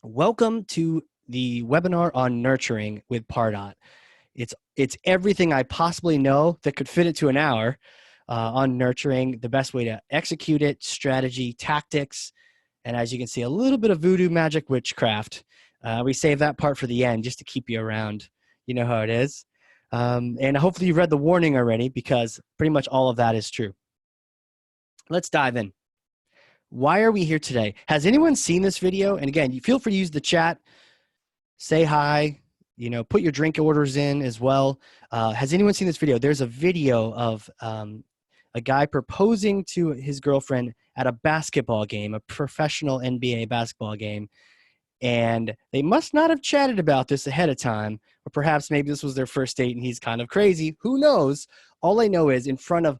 Welcome to the webinar on nurturing with Pardot. It's everything I possibly know that could fit it to an hour on nurturing, the best way to execute it, strategy, tactics, and as you can see, a little bit of voodoo magic witchcraft. We save that part for the end just to keep you around. You know how it is. And hopefully you've read the warning already because pretty much all of that is true. Let's dive in. Why are we here today? Has anyone seen this video? And again, you feel free to use the chat, say hi, put your drink orders in as well. Has anyone seen this video? There's a video of a guy proposing to his girlfriend at a basketball game, a professional NBA basketball game. And they must not have chatted about this ahead of time, or perhaps maybe this was their first date and he's kind of crazy. Who knows? All I know is in front of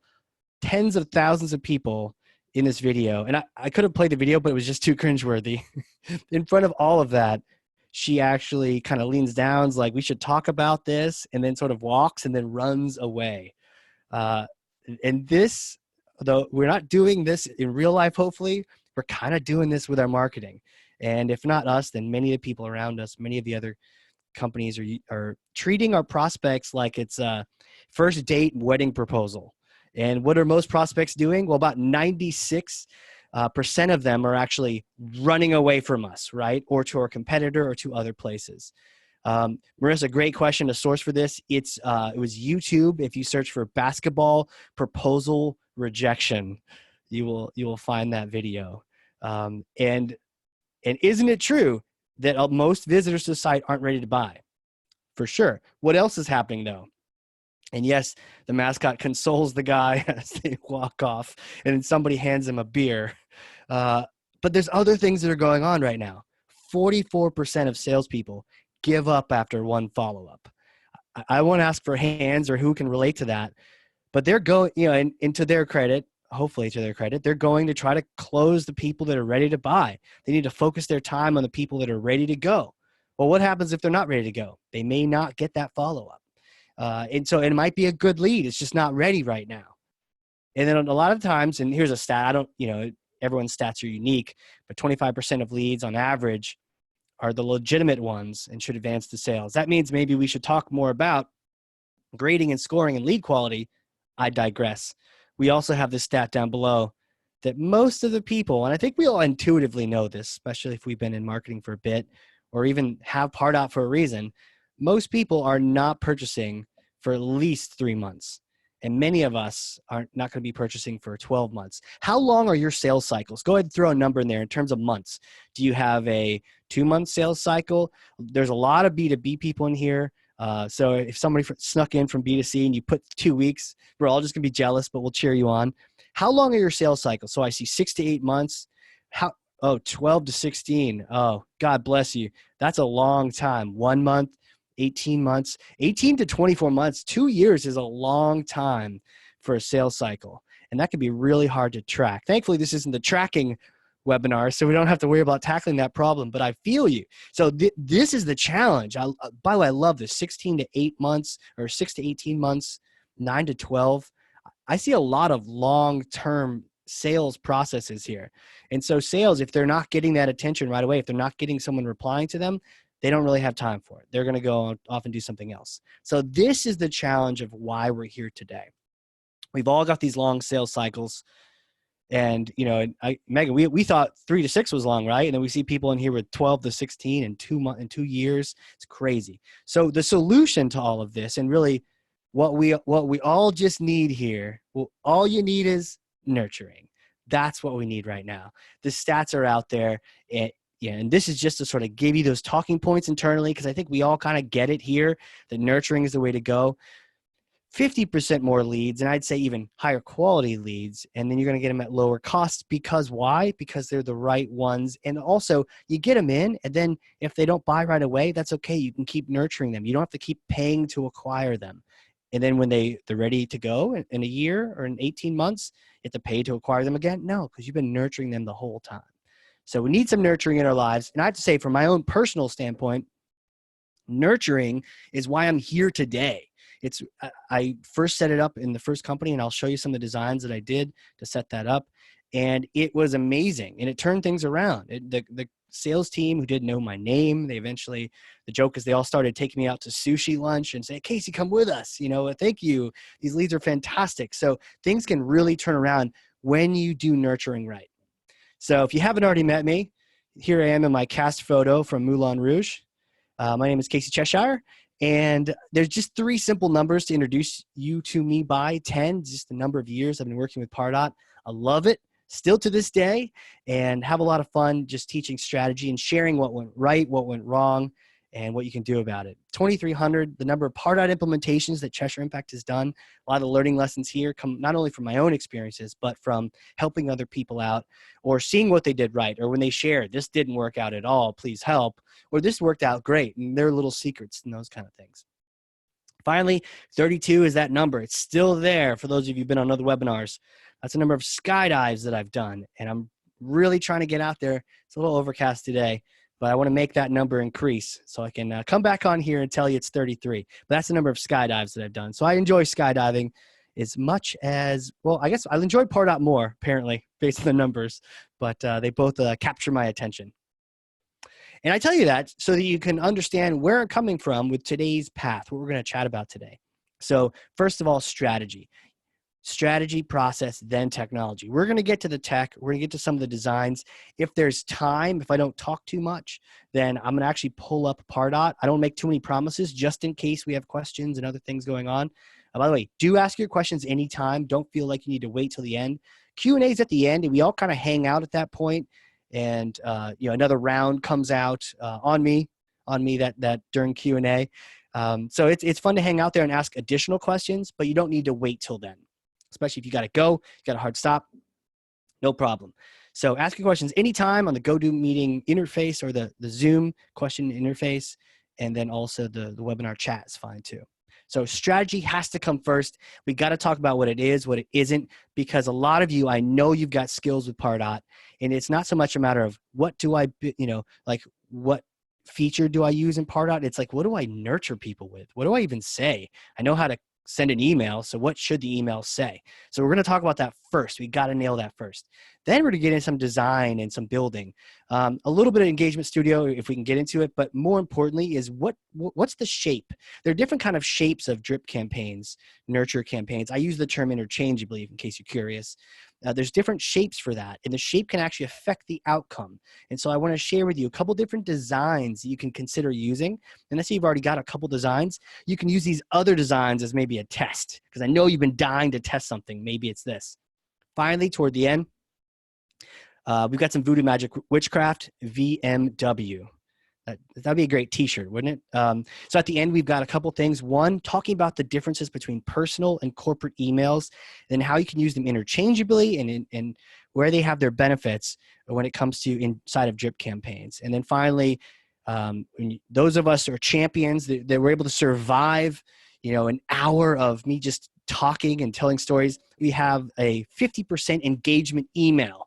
tens of thousands of people in this video, and I could have played the video, but it was just too cringeworthy. In front of all of that, she actually kind of leans down, like, we should talk about this, and then sort of walks and then runs away. And this, though we're not doing this in real life, hopefully, we're kind of doing this with our marketing. And if not us, then many of the people around us, many of the other companies are treating our prospects like it's a first date wedding proposal. And what are most prospects doing? Well, about 96% of them are actually running away from us, right? Or to our competitor or to other places. Marissa, great question to source for this. It was YouTube. If you search for basketball proposal rejection, you will find that video. And isn't it true that most visitors to the site aren't ready to buy? For sure. What else is happening though? And yes, the mascot consoles the guy as they walk off, and then somebody hands him a beer. But there's other things that are going on right now. 44% of salespeople give up after one follow-up. I won't ask for hands or who can relate to that, but they're going, and to their credit, hopefully to their credit, they're going to try to close the people that are ready to buy. They need to focus their time on the people that are ready to go. Well, what happens if they're not ready to go? They may not get that follow-up. And so it might be a good lead. It's just not ready right now. And then a lot of times, and here's a stat, everyone's stats are unique, but 25% of leads on average are the legitimate ones and should advance to sales. That means maybe we should talk more about grading and scoring and lead quality. I digress. We also have this stat down below that most of the people, and I think we all intuitively know this, especially if we've been in marketing for a bit or even have Pardot for a reason, most people are not purchasing for at least 3 months. And many of us are not going to be purchasing for 12 months. How long are your sales cycles? Go ahead and throw a number in there in terms of months. Do you have a 2-month sales cycle? There's a lot of B2B people in here. So if somebody snuck in from B2C and you put 2 weeks, we're all just going to be jealous, but we'll cheer you on. How long are your sales cycles? So I see 6 to 8 months. 12 to 16. Oh, God bless you. That's a long time. 1 month. 18 months, 18 to 24 months, 2 years is a long time for a sales cycle. And that can be really hard to track. Thankfully, this isn't the tracking webinar, so we don't have to worry about tackling that problem, but I feel you. So this is the challenge. By the way, I love this 16 to 8 months or 6 to 18 months, 9 to 12. I see a lot of long-term sales processes here. And so sales, if they're not getting that attention right away, if they're not getting someone replying to them, they don't really have time for it. They're going to go off and do something else. So this is the challenge of why we're here today. We've all got these long sales cycles. And, Megan, we thought 3 to 6 was long, right? And then we see people in here with 12 to 16 in 2 years. It's crazy. So the solution to all of this, and really what we all just need here, well, all you need is nurturing. That's what we need right now. The stats are out there. And this is just to sort of give you those talking points internally, because I think we all kind of get it here that nurturing is the way to go. 50% more leads, and I'd say even higher quality leads, and then you're going to get them at lower costs. Because why? Because they're the right ones. And also, you get them in, and then if they don't buy right away, that's okay. You can keep nurturing them. You don't have to keep paying to acquire them. And then when they're ready to go in a year or in 18 months, you have to pay to acquire them again? No, because you've been nurturing them the whole time. So we need some nurturing in our lives. And I have to say, from my own personal standpoint, nurturing is why I'm here today. I first set it up in the first company, and I'll show you some of the designs that I did to set that up. And it was amazing, and it turned things around. The sales team who didn't know my name. The joke is they all started taking me out to sushi lunch and say, Casey, come with us. Thank you. These leads are fantastic. So things can really turn around when you do nurturing right. So if you haven't already met me, here I am in my cast photo from Moulin Rouge. My name is Casey Cheshire, and there's just 3 simple numbers to introduce you to me by. 10, just the number of years I've been working with Pardot. I love it still to this day, and have a lot of fun just teaching strategy and sharing what went right, what went wrong, and what you can do about it. 2,300, the number of Pardot implementations that Cheshire Impact has done. A lot of the learning lessons here come not only from my own experiences, but from helping other people out or seeing what they did right, or when they shared, this didn't work out at all, please help, or this worked out great, and their little secrets and those kind of things. Finally, 32 is that number. It's still there for those of you who've been on other webinars. That's the number of skydives that I've done, and I'm really trying to get out there. It's a little overcast today, but I want to make that number increase so I can come back on here and tell you it's 33. But that's the number of skydives that I've done. So I enjoy skydiving as much as, well, I guess I enjoy Pardot more, apparently, based on the numbers, but they both capture my attention. And I tell you that so that you can understand where I'm coming from with today's path, what we're going to chat about today. So first of all, strategy. Strategy, process, then technology. We're going to get to the tech. We're going to get to some of the designs. If there's time, if I don't talk too much, then I'm going to actually pull up Pardot. I don't make too many promises just in case we have questions and other things going on. By the way, do ask your questions anytime. Don't feel like you need to wait till the end. Q&A is at the end, and we all kind of hang out at that point. And another round comes out on me that during Q&A. So it's fun to hang out there and ask additional questions, but you don't need to wait till then. Especially if you got to go, you got a hard stop, no problem. So ask your questions anytime on the GoToMeeting interface or the Zoom question interface, and then also the webinar chat is fine too. So strategy has to come first. We got to talk about what it is, what it isn't, because a lot of you, I know you've got skills with Pardot, and it's not so much a matter of what do I, like what feature do I use in Pardot? It's like, what do I nurture people with? What do I even say? I know how to send an email. So what should the email say? So we're going to talk about that first. We got to nail that first. Then we're going to get into some design and some building, a little bit of engagement studio if we can get into it. But more importantly is what's the shape? There are different kind of shapes of drip campaigns, nurture campaigns. I use the term interchangeably in case you're curious. There's different shapes for that, and the shape can actually affect the outcome. And so I want to share with you a couple different designs that you can consider using. And let's say you've already got a couple designs. You can use these other designs as maybe a test, because I know you've been dying to test something. Maybe it's this. Finally, toward the end, we've got some Voodoo Magic Witchcraft, VMW. That'd be a great t-shirt, wouldn't it? So at the end, we've got a couple things. One, talking about the differences between personal and corporate emails, and how you can use them interchangeably and where they have their benefits when it comes to inside of drip campaigns. And then finally, those of us who are champions that were able to survive, an hour of me just talking and telling stories, we have a 50% engagement email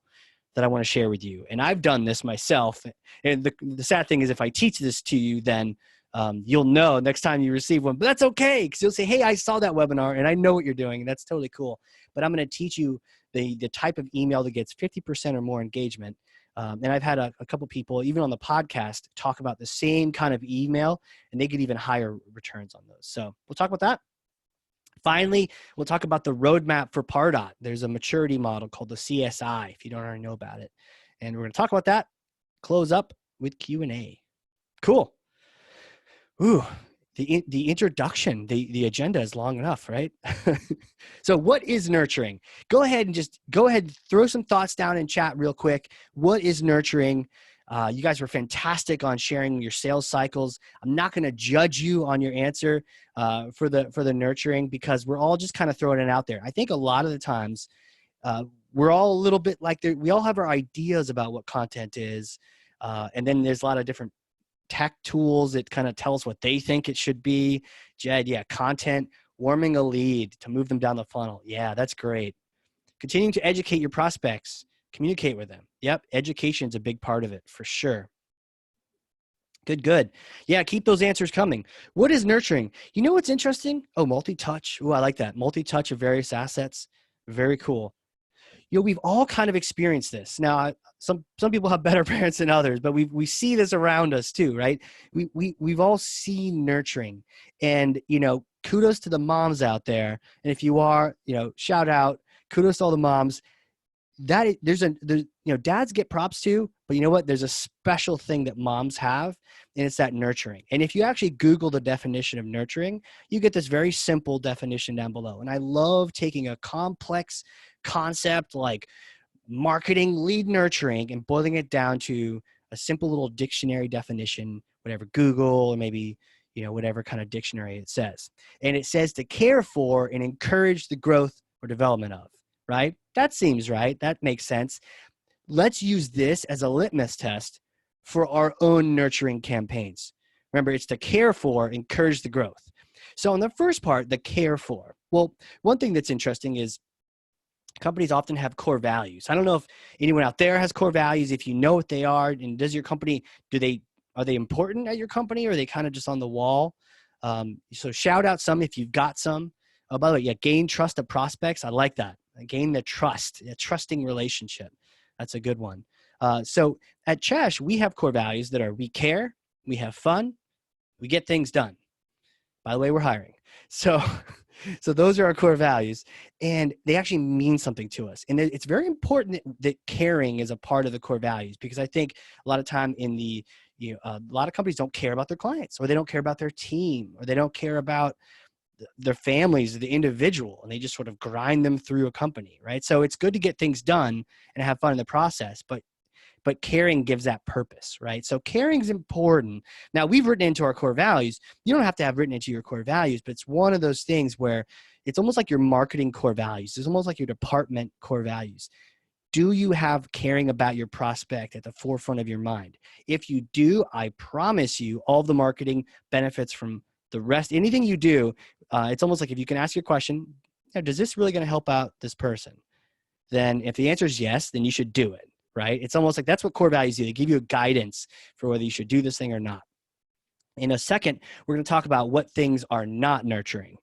that I want to share with you. And I've done this myself. And the sad thing is if I teach this to you, then you'll know next time you receive one, but that's okay. Cause you'll say, hey, I saw that webinar and I know what you're doing. And that's totally cool. But I'm going to teach you the type of email that gets 50% or more engagement. And I've had a couple people, even on the podcast, talk about the same kind of email, and they get even higher returns on those. So we'll talk about that. Finally, we'll talk about the roadmap for Pardot. There's a maturity model called the CSI, if you don't already know about it. And we're going to talk about that, close up with Q&A. Cool. Ooh, the introduction, the agenda is long enough, right? So what is nurturing? Go ahead and throw some thoughts down in chat real quick. What is nurturing? You guys were fantastic on sharing your sales cycles. I'm not going to judge you on your answer for the nurturing, because we're all just kind of throwing it out there. I think a lot of the times we're all a little bit like we all have our ideas about what content is. And then there's a lot of different tech tools that kind of tell us what they think it should be. Jed, yeah, content, warming a lead to move them down the funnel. Yeah, that's great. Continuing to educate your prospects. Communicate with them. Yep. Education is a big part of it for sure. Good. Yeah. Keep those answers coming. What is nurturing? You know what's interesting? Oh, multi-touch. Oh, I like that. Multi-touch of various assets. Very cool. we've all kind of experienced this. Now, some people have better parents than others, but we see this around us too, right? We've all seen nurturing, and kudos to the moms out there. And if you are, shout out, kudos to all the moms. There's dads get props too, but you know what? There's a special thing that moms have, and it's that nurturing. And if you actually Google the definition of nurturing, you get this very simple definition down below. And I love taking a complex concept like marketing lead nurturing and boiling it down to a simple little dictionary definition, whatever Google or maybe whatever kind of dictionary it says. And it says to care for and encourage the growth or development of. Right? That seems right. That makes sense. Let's use this as a litmus test for our own nurturing campaigns. Remember, it's to care for, encourage the growth. So in the first part, the care for. Well, one thing that's interesting is companies often have core values. I don't know if anyone out there has core values, if you know what they are, and does your company, are they important at your company, or are they kind of just on the wall? So shout out some if you've got some. Oh, by the way, yeah, gain trust of prospects. I like that. Gain the trust, a trusting relationship. That's a good one. So at Chesh, we have core values that are: we care, we have fun, we get things done. By the way, we're hiring. So those are our core values, and they actually mean something to us. And it's very important that caring is a part of the core values, because I think a lot of time a lot of companies don't care about their clients, or they don't care about their team, or they don't care about their families, the individual, and they just sort of grind them through a company, right? So it's good to get things done and have fun in the process, but caring gives that purpose, right? So caring is important. Now, we've written into our core values. You don't have to have written into your core values, but it's one of those things where it's almost like your marketing core values. It's almost like your department core values. Do you have caring about your prospect at the forefront of your mind? If you do, I promise you all the marketing benefits from the rest, anything you do. It's almost like if you can ask your question, does this really going to help out this person? Then if the answer is yes, then you should do it, right? It's almost like that's what core values do. They give you a guidance for whether you should do this thing or not. In a second, we're going to talk about what things are not nurturing,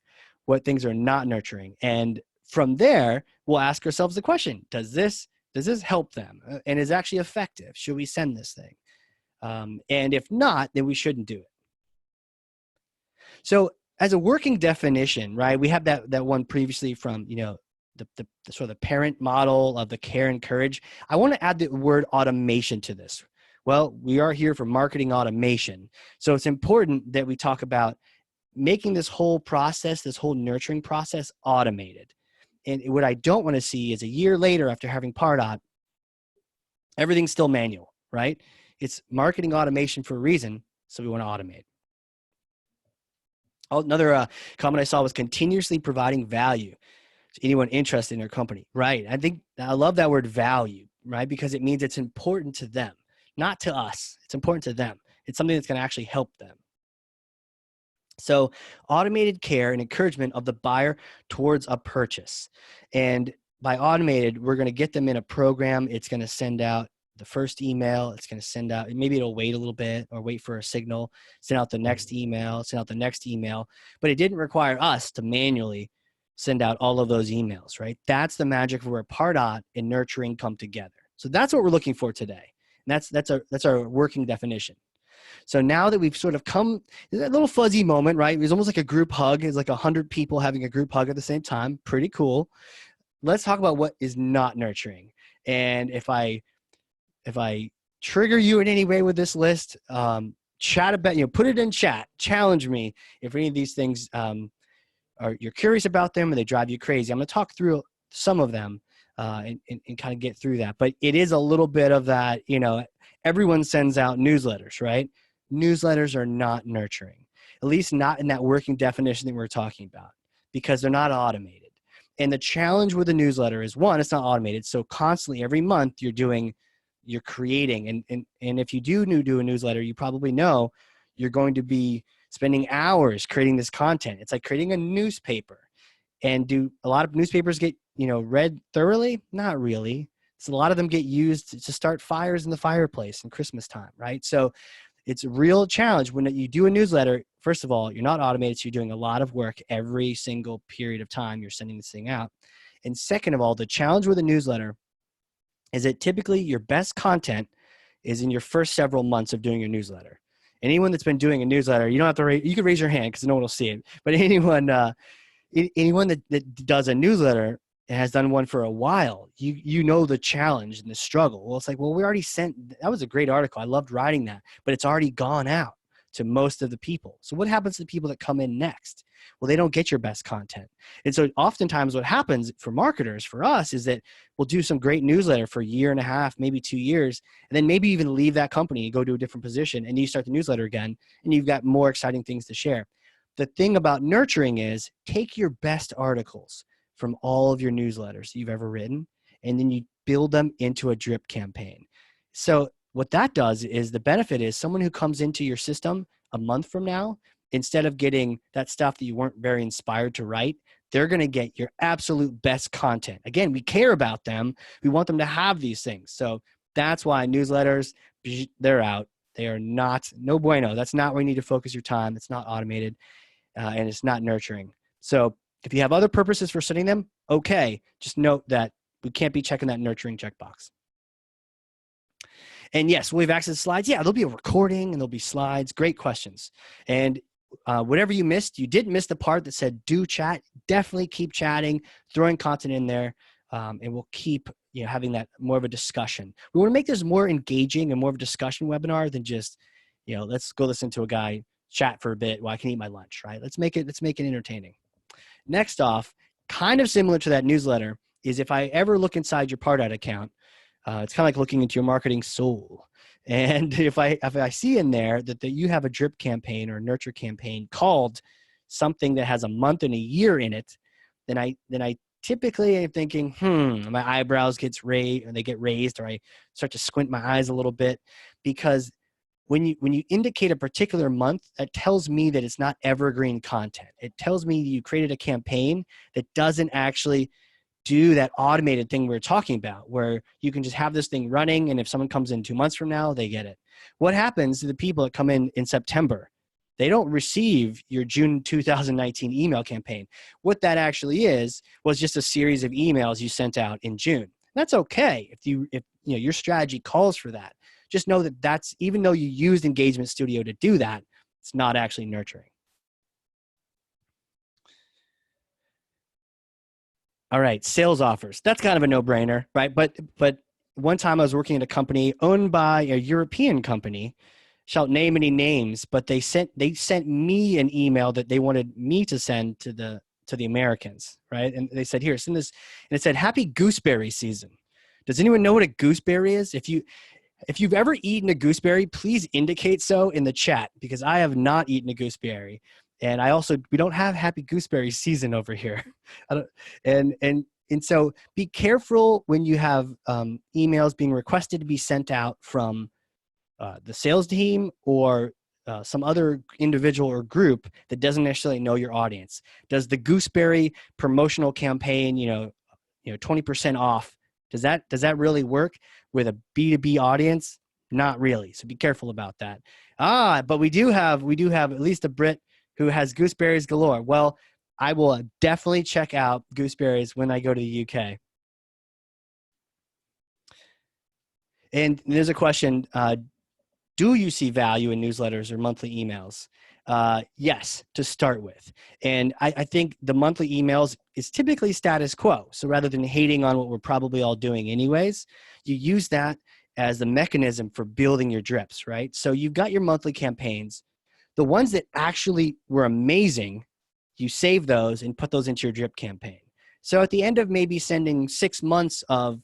And from there, we'll ask ourselves the question, does this help them? And is it actually effective? Should we send this thing? And if not, then we shouldn't do it. So as a working definition, right, we have that one previously from, the sort of the parent model of the care and courage. I want to add the word automation to this. Well, we are here for marketing automation. So it's important that we talk about making this whole process, this whole nurturing process, automated. And what I don't want to see is a year later after having Pardot, everything's still manual, right? It's marketing automation for a reason, so we want to automate. Another comment I saw was continuously providing value to anyone interested in their company. Right. I love that word value, right? Because it means it's important to them, not to us. It's important to them. It's something that's going to actually help them. So automated care and encouragement of the buyer towards a purchase. And by automated, we're going to get them in a program. It's going to send out the first email. It's going to send out, maybe it'll wait a little bit or wait for a signal, send out the next email, but it didn't require us to manually send out all of those emails, right? That's the magic of where Pardot and nurturing come together. So that's what we're looking for today. And that's our working definition. So now that we've sort of come, that little fuzzy moment, right? It was almost like a group hug. It's like 100 people having a group hug at the same time. Pretty cool. Let's talk about what is not nurturing. And if I trigger you in any way with this list, chat about, put it in chat, challenge me if any of these things you're curious about them and they drive you crazy. I'm going to talk through some of them and kind of get through that. But it is a little bit of that, everyone sends out newsletters, right? Newsletters are not nurturing, at least not in that working definition that we're talking about, because they're not automated. And the challenge with a newsletter is, one, it's not automated. So constantly every month you're creating. And if you do a newsletter, you probably know you're going to be spending hours creating this content. It's like creating a newspaper. And do a lot of newspapers get, read thoroughly? Not really. So a lot of them get used to start fires in the fireplace in Christmas time, right? So it's a real challenge when you do a newsletter. First of all, you're not automated, so you're doing a lot of work every single period of time you're sending this thing out. And second of all, the challenge with a newsletter is that typically your best content is in your first several months of doing your newsletter. Anyone that's been doing a newsletter, you don't have to you can raise your hand because no one will see it. But anyone that does a newsletter and has done one for a while, you know the challenge and the struggle. Well, it's like, well, we already sent, that was a great article. I loved writing that, but it's already gone out to most of the people. So what happens to the people that come in next? Well, they don't get your best content. And so oftentimes what happens for marketers, for us, is that we'll do some great newsletter for a year and a half, maybe 2 years, and then maybe even leave that company and go to a different position, and you start the newsletter again, and you've got more exciting things to share. The thing about nurturing is take your best articles from all of your newsletters that you've ever written, and then you build them into a drip campaign. So what that does is the benefit is someone who comes into your system a month from now, instead of getting that stuff that you weren't very inspired to write, they're going to get your absolute best content. Again, we care about them. We want them to have these things. So that's why newsletters, they're out. They are not, no bueno. That's not where you need to focus your time. It's not automated, and it's not nurturing. So if you have other purposes for setting them, okay, just note that we can't be checking that nurturing checkbox. And yes, will we have access to slides? Yeah, there'll be a recording and there'll be slides. Great questions. And whatever you missed, you didn't miss the part that said do chat. Definitely keep chatting, throwing content in there, and we'll keep having that more of a discussion. We want to make this more engaging and more of a discussion webinar than just let's go listen to a guy chat for a bit while I can eat my lunch, right? Let's make it entertaining. Next off, kind of similar to that newsletter, is if I ever look inside your Pardot account, it's kind of like looking into your marketing soul. And if I see in there that you have a drip campaign or a nurture campaign called something that has a month and a year in it, then I typically am thinking, my eyebrows get raised, or I start to squint my eyes a little bit, because when you indicate a particular month, that tells me that it's not evergreen content. It tells me you created a campaign that doesn't actually do that automated thing we were talking about, where you can just have this thing running, and if someone comes in 2 months from now, they get it. What happens to the people that come in September? They don't receive your June 2019 email campaign. What that actually was just a series of emails you sent out in June. That's okay if your strategy calls for that. Just know that that's, even though you used Engagement Studio to do that, it's not actually nurturing. All right, sales offers. That's kind of a no-brainer, right? But one time I was working at a company owned by a European company. Shall name any names, but they sent me an email that they wanted me to send to the Americans, right? And they said, here, send this, and it said, "Happy gooseberry season." Does anyone know what a gooseberry is? If you've ever eaten a gooseberry, please indicate so in the chat, because I have not eaten a gooseberry. And we don't have happy gooseberry season over here. And so be careful when you have emails being requested to be sent out from the sales team or some other individual or group that doesn't necessarily know your audience. Does the gooseberry promotional campaign, 20% off, does that really work with a B2B audience? Not really. So be careful about that. But we do have at least a Brit who has gooseberries galore. Well, I will definitely check out gooseberries when I go to the UK. And there's a question, do you see value in newsletters or monthly emails? Yes, to start with. And I think the monthly emails is typically status quo. So rather than hating on what we're probably all doing anyways, you use that as the mechanism for building your drips, right? So you've got your monthly campaigns. The ones that actually were amazing, you save those and put those into your drip campaign. So at the end of maybe sending 6 months of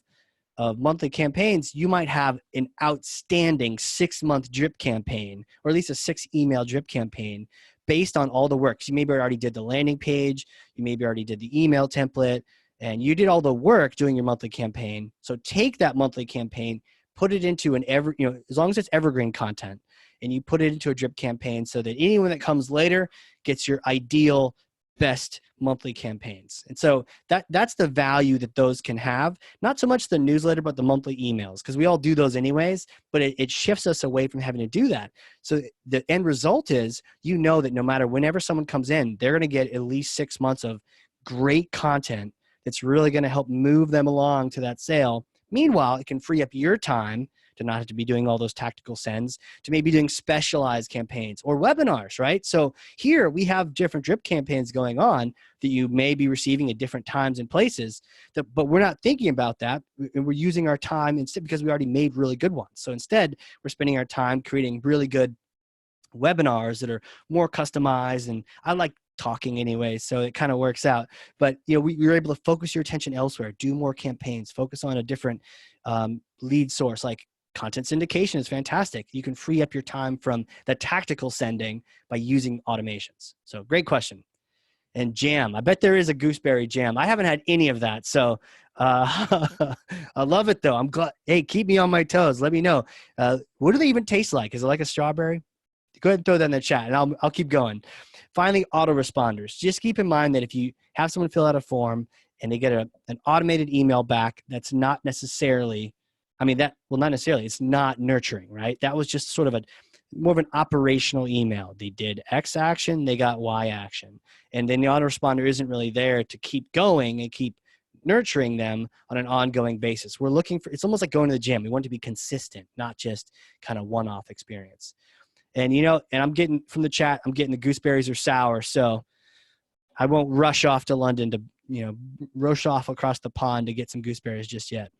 monthly campaigns, you might have an outstanding 6-month drip campaign, or at least a 6 email drip campaign based on all the work. So you maybe already did the landing page, you maybe already did the email template, and you did all the work doing your monthly campaign. So take that monthly campaign, put it into as long as it's evergreen content, and you put it into a drip campaign so that anyone that comes later gets your ideal best monthly campaigns. And so that's the value that those can have. Not so much the newsletter, but the monthly emails, because we all do those anyways, but it shifts us away from having to do that. So the end result is, that no matter whenever someone comes in, they're going to get at least 6 months of great content that's really going to help move them along to that sale. Meanwhile, it can free up your time to not have to be doing all those tactical sends, to maybe doing specialized campaigns or webinars, right? So here we have different drip campaigns going on that you may be receiving at different times and places, but we're not thinking about that. And we're using our time instead because we already made really good ones. So instead, we're spending our time creating really good webinars that are more customized. And I like talking anyway, so it kind of works out. But we were able to focus your attention elsewhere, do more campaigns, focus on a different lead source. Like content syndication is fantastic. You can free up your time from the tactical sending by using automations. So great question. And jam, I bet there is a gooseberry jam. I haven't had any of that, so I love it though. I'm glad. Hey, keep me on my toes. Let me know. What do they even taste like? Is it like a strawberry? Go ahead and throw that in the chat, and I'll keep going. Finally, autoresponders. Just keep in mind that if you have someone fill out a form and they get an automated email back, that's not necessarily, not necessarily, it's not nurturing, right? That was just sort of more of an operational email. They did X action, they got Y action. And then the autoresponder isn't really there to keep going and keep nurturing them on an ongoing basis. We're looking for, it's almost like going to the gym. We want to be consistent, not just kind of one-off experience. And, and I'm getting from the chat, I'm getting the gooseberries are sour. So I won't rush off to London to, rush off across the pond to get some gooseberries just yet.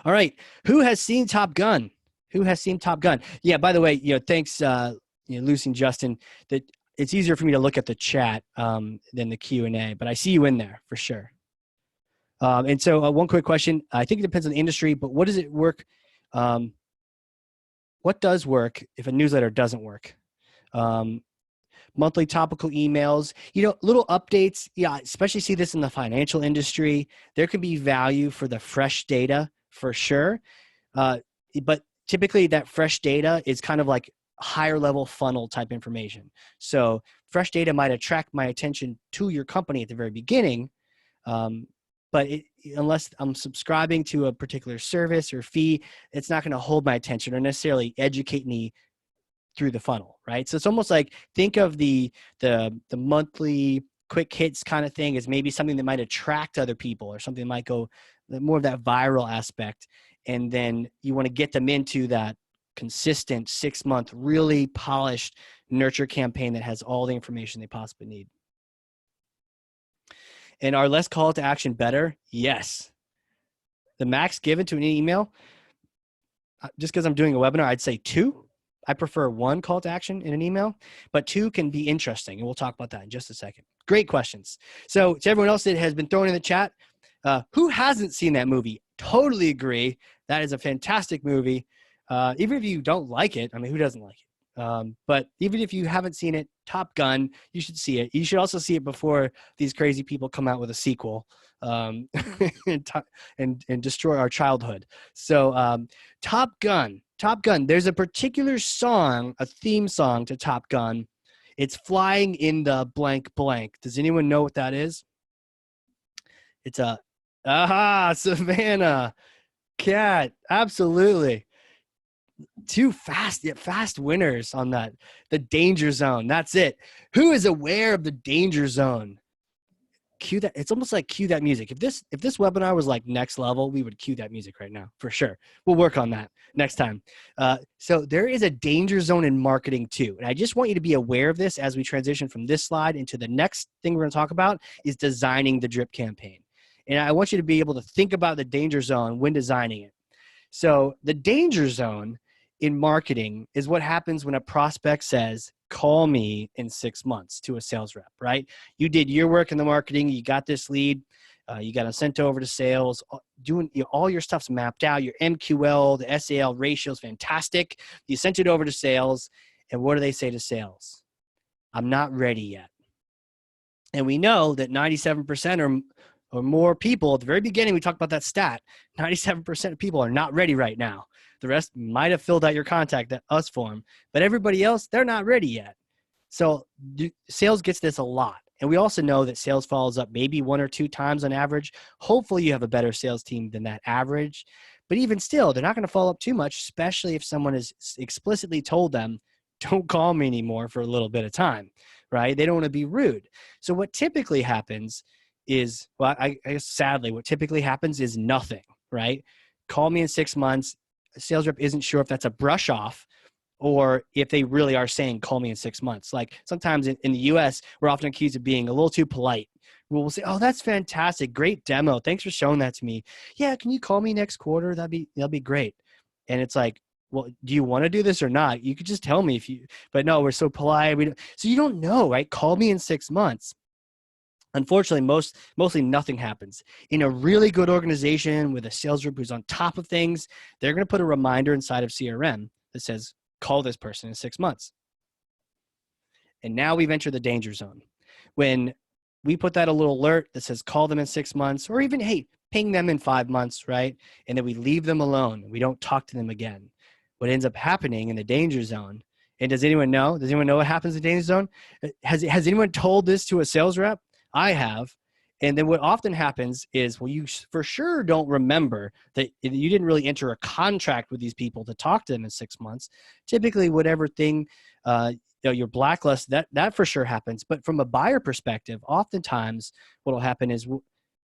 All right. Who has seen Top Gun? Who has seen Top Gun? Yeah, by the way, thanks, Lucy and Justin, that it's easier for me to look at the chat than the Q&A, but I see you in there for sure. And so one quick question. I think it depends on the industry, but what does it work? What does work if a newsletter doesn't work? Monthly topical emails, little updates. Yeah, especially see this in the financial industry. There can be value for the fresh data for sure. But typically that fresh data is kind of like higher level funnel type information. So fresh data might attract my attention to your company at the very beginning. But unless I'm subscribing to a particular service or fee, it's not going to hold my attention or necessarily educate me through the funnel, right? So it's almost like think of the monthly quick hits kind of thing as maybe something that might attract other people or something that might go more of that viral aspect. And then you want to get them into that consistent 6-month, really polished nurture campaign that has all the information they possibly need. And are less call to action better? Yes. The max given to an email, just because I'm doing a webinar, I'd say 2. I prefer 1 call to action in an email, but 2 can be interesting. And we'll talk about that in just a second. Great questions. So to everyone else that has been thrown in the chat, who hasn't seen that movie? Totally agree. That is a fantastic movie. Even if you don't like it, who doesn't like it? But even if you haven't seen it, Top Gun, you should see it. You should also see it before these crazy people come out with a sequel and destroy our childhood. So Top Gun, there's a particular song, a theme song to Top Gun. It's Flying in the Blank Blank. Does anyone know what that is? It's Savannah, Cat, absolutely. 2 fast winners on that. The danger zone. That's it. Who is aware of the danger zone? Cue that. It's almost like cue that music. If this webinar was like next level, we would cue that music right now for sure. We'll work on that next time. So there is a danger zone in marketing too. And I just want you to be aware of this as we transition from this slide into the next thing we're going to talk about is designing the drip campaign. And I want you to be able to think about the danger zone when designing it. So the danger zone in marketing is what happens when a prospect says, call me in 6 months to a sales rep, right? You did your work in the marketing. You got this lead. You got it sent over to sales. All your stuff's mapped out. Your MQL, the SAL ratio is fantastic. You sent it over to sales. And what do they say to sales? I'm not ready yet. And we know that 97% or more people, at the very beginning, we talked about that stat, 97% of people are not ready right now. The rest might have filled out your contact us form, but everybody else, they're not ready yet. So sales gets this a lot. And we also know that sales follows up maybe 1 or 2 times on average. Hopefully you have a better sales team than that average. But even still, they're not going to follow up too much, especially if someone has explicitly told them, don't call me anymore for a little bit of time, right? They don't want to be rude. So what typically happens is, well, I guess sadly, what typically happens is nothing, right? Call me in 6 months. A sales rep isn't sure if that's a brush off or if they really are saying, call me in 6 months. Like sometimes in the US, we're often accused of being a little too polite. We'll say, oh, that's fantastic. Great demo. Thanks for showing that to me. Yeah, can you call me next quarter? That'll be great. And it's like, well, do you want to do this or not? You could just tell me but no, we're so polite. So you don't know, right? Call me in 6 months. Unfortunately, mostly nothing happens. In a really good organization with a sales rep who's on top of things, they're going to put a reminder inside of CRM that says, call this person in 6 months. And now we've entered the danger zone. When we put that a little alert that says, call them in 6 months, or even, hey, ping them in 5 months, right? And then we leave them alone. We don't talk to them again. What ends up happening in the danger zone, and does anyone know? Does anyone know what happens in the danger zone? Has anyone told this to a sales rep? I have. And then what often happens is, well, you for sure don't remember that you didn't really enter a contract with these people to talk to them in 6 months. Typically, whatever thing, your blacklist, that for sure happens. But from a buyer perspective, oftentimes what will happen is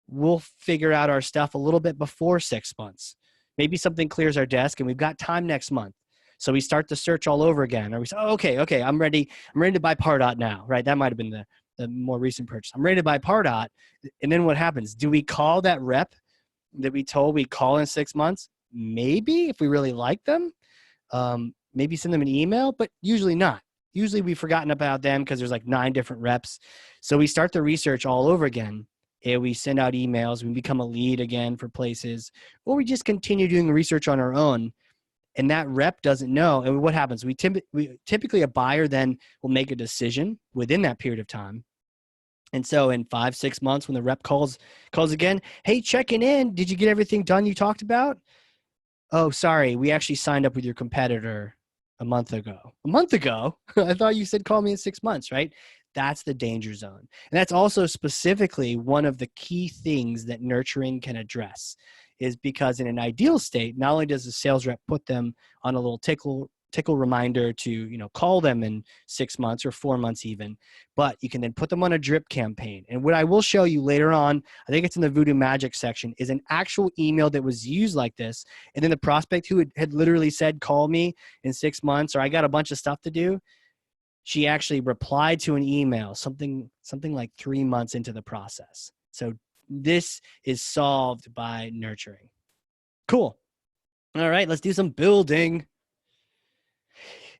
we'll figure out our stuff a little bit before 6 months. Maybe something clears our desk and we've got time next month. So we start the search all over again. Or we say, oh, okay, I'm ready to buy Pardot now, right? That might have been the more recent purchase. I'm ready to buy Pardot. And then what happens? Do we call that rep that we told we'd call in 6 months? Maybe, if we really like them. Maybe send them an email, but usually not. Usually we've forgotten about them because there's like 9 different reps. So we start the research all over again. And we send out emails. We become a lead again for places. Or we just continue doing research on our own. And that rep doesn't know. And what happens? We typically a buyer then will make a decision within that period of time. And so in 5-6 months, when the rep calls again, hey, checking in. Did you get everything done you talked about? Oh, sorry. We actually signed up with your competitor a month ago. A month ago? I thought you said call me in 6 months, right? That's the danger zone. And that's also specifically one of the key things that nurturing can address, is because in an ideal state, not only does the sales rep put them on a little tickle reminder to, call them in 6 months or 4 months even, but you can then put them on a drip campaign. And what I will show you later on, I think it's in the Voodoo Magic section, is an actual email that was used like this. And then the prospect who had literally said, call me in 6 months, or I got a bunch of stuff to do, she actually replied to an email, something like 3 months into the process. So this is solved by nurturing. Cool. All right, let's do some building.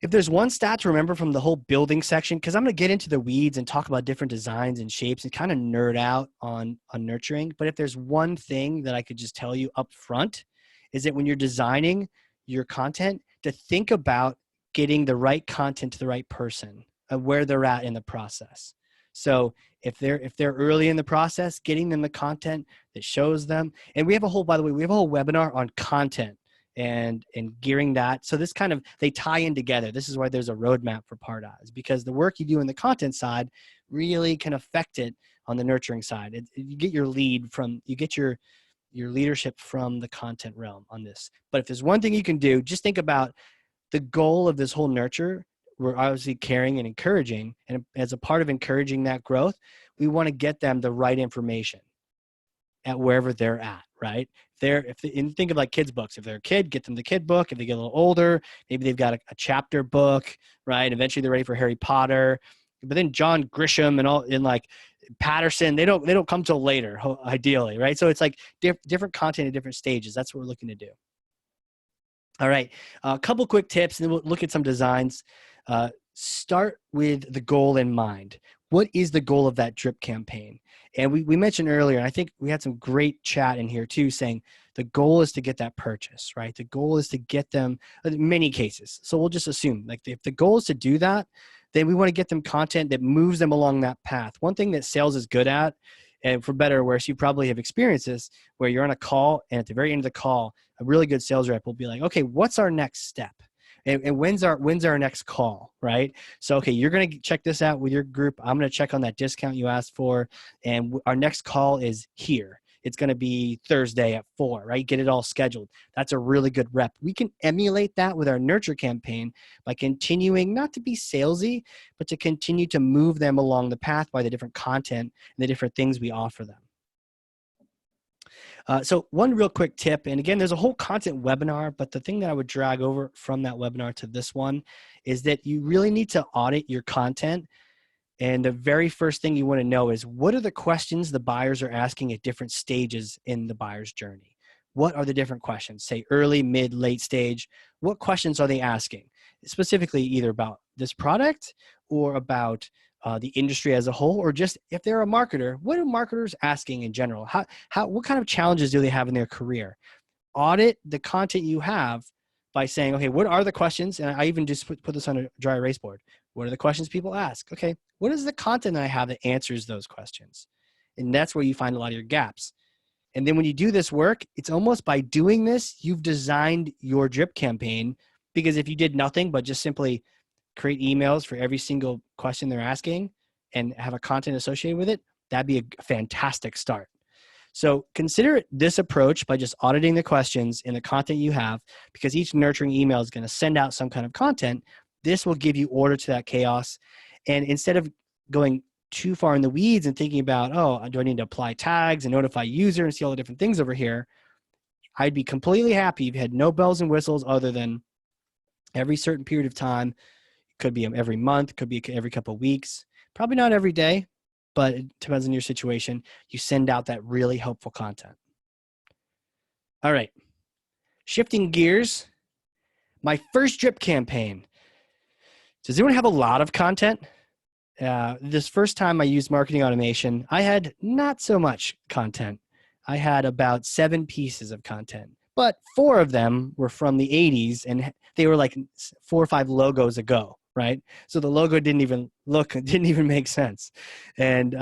If there's one stat to remember from the whole building section, because I'm going to get into the weeds and talk about different designs and shapes and kind of nerd out on nurturing. But if there's one thing that I could just tell you up front, is that when you're designing your content, to think about getting the right content to the right person, where they're at in the process. So if they're early in the process, getting them the content that shows them. And we have a whole webinar on content and gearing that. So this kind of, they tie in together. This is why there's a roadmap for Pardot, because the work you do in the content side really can affect it on the nurturing side. You get your lead from, you get your leadership from the content realm on this. But if there's one thing you can do, just think about the goal of this whole nurture. We're obviously caring and encouraging. And as a part of encouraging that growth, we want to get them the right information at wherever they're at, right? And think of like kids' books. If they're a kid, get them the kid book. If they get a little older, maybe they've got a chapter book, right? Eventually they're ready for Harry Potter. But then John Grisham and like Patterson, they don't come till later, ideally, right? So it's like different content at different stages. That's what we're looking to do. All right, a couple quick tips, and then we'll look at some designs. Start with the goal in mind. What is the goal of that drip campaign? And we mentioned earlier, and I think we had some great chat in here too, saying the goal is to get that purchase, right? The goal is to get them in many cases. So we'll just assume like if the goal is to do that, then we want to get them content that moves them along that path. One thing that sales is good at, and for better or worse, you probably have experienced this, where you're on a call and at the very end of the call, a really good sales rep will be like, okay, what's our next step? And when's our next call, right? So, okay, you're going to check this out with your group. I'm going to check on that discount you asked for. And our next call is here. It's going to be Thursday at 4, right? Get it all scheduled. That's a really good rep. We can emulate that with our nurture campaign by continuing not to be salesy, but to continue to move them along the path by the different content and the different things we offer them. So one real quick tip, and again, there's a whole content webinar, but the thing that I would drag over from that webinar to this one is that you really need to audit your content. And the very first thing you want to know is, what are the questions the buyers are asking at different stages in the buyer's journey? What are the different questions? Say early, mid, late stage. What questions are they asking? Specifically, either about this product or about the industry as a whole, or just if they're a marketer, what are marketers asking in general? What kind of challenges do they have in their career? Audit the content you have by saying, okay, what are the questions? And I even just put this on a dry erase board. What are the questions people ask? Okay, what is the content that I have that answers those questions? And that's where you find a lot of your gaps. And then when you do this work, it's almost by doing this, you've designed your drip campaign, because if you did nothing but just simply create emails for every single question they're asking and have a content associated with it, that'd be a fantastic start. So consider this approach by just auditing the questions and the content you have, because each nurturing email is going to send out some kind of content. This will give you order to that chaos. And instead of going too far in the weeds and thinking about, oh, do I need to apply tags and notify user and see all the different things over here? I'd be completely happy if you had no bells and whistles other than every certain period of time. Could be every month, could be every couple of weeks, probably not every day, but it depends on your situation. You send out that really helpful content. All right, shifting gears. My first drip campaign. Does anyone have a lot of content? This first time I used marketing automation, I had not so much content. I had about 7 pieces of content, but 4 of them were from the 80s, and they were like 4 or 5 logos ago, right? So the logo didn't even make sense. And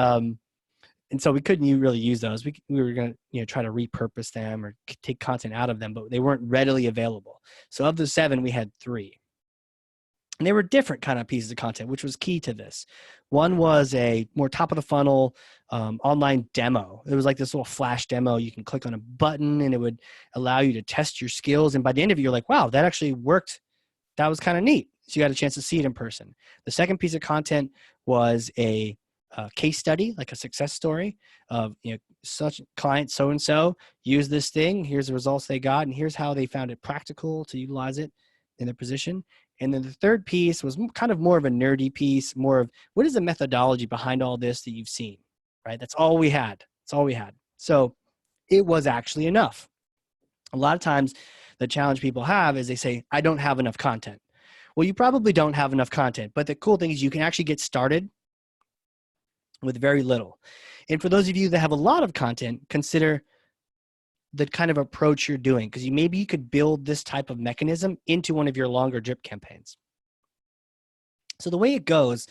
so we couldn't really use those. We were going to try to repurpose them or take content out of them, but they weren't readily available. So of the 7, we had 3. And they were different kind of pieces of content, which was key to this. One was a more top of the funnel online demo. It was like this little flash demo. You can click on a button and it would allow you to test your skills. And by the end of it, you're like, wow, that actually worked. That was kind of neat. So you got a chance to see it in person. The second piece of content was a case study, like a success story of, such client so-and-so used this thing. Here's the results they got. And here's how they found it practical to utilize it in their position. And then the third piece was kind of more of a nerdy piece, more of what is the methodology behind all this that you've seen, right? That's all we had. That's all we had. So it was actually enough. A lot of times the challenge people have is they say, I don't have enough content. Well, you probably don't have enough content, but the cool thing is you can actually get started with very little. And for those of you that have a lot of content, consider the kind of approach you're doing, because maybe you could build this type of mechanism into one of your longer drip campaigns. So the way it goes,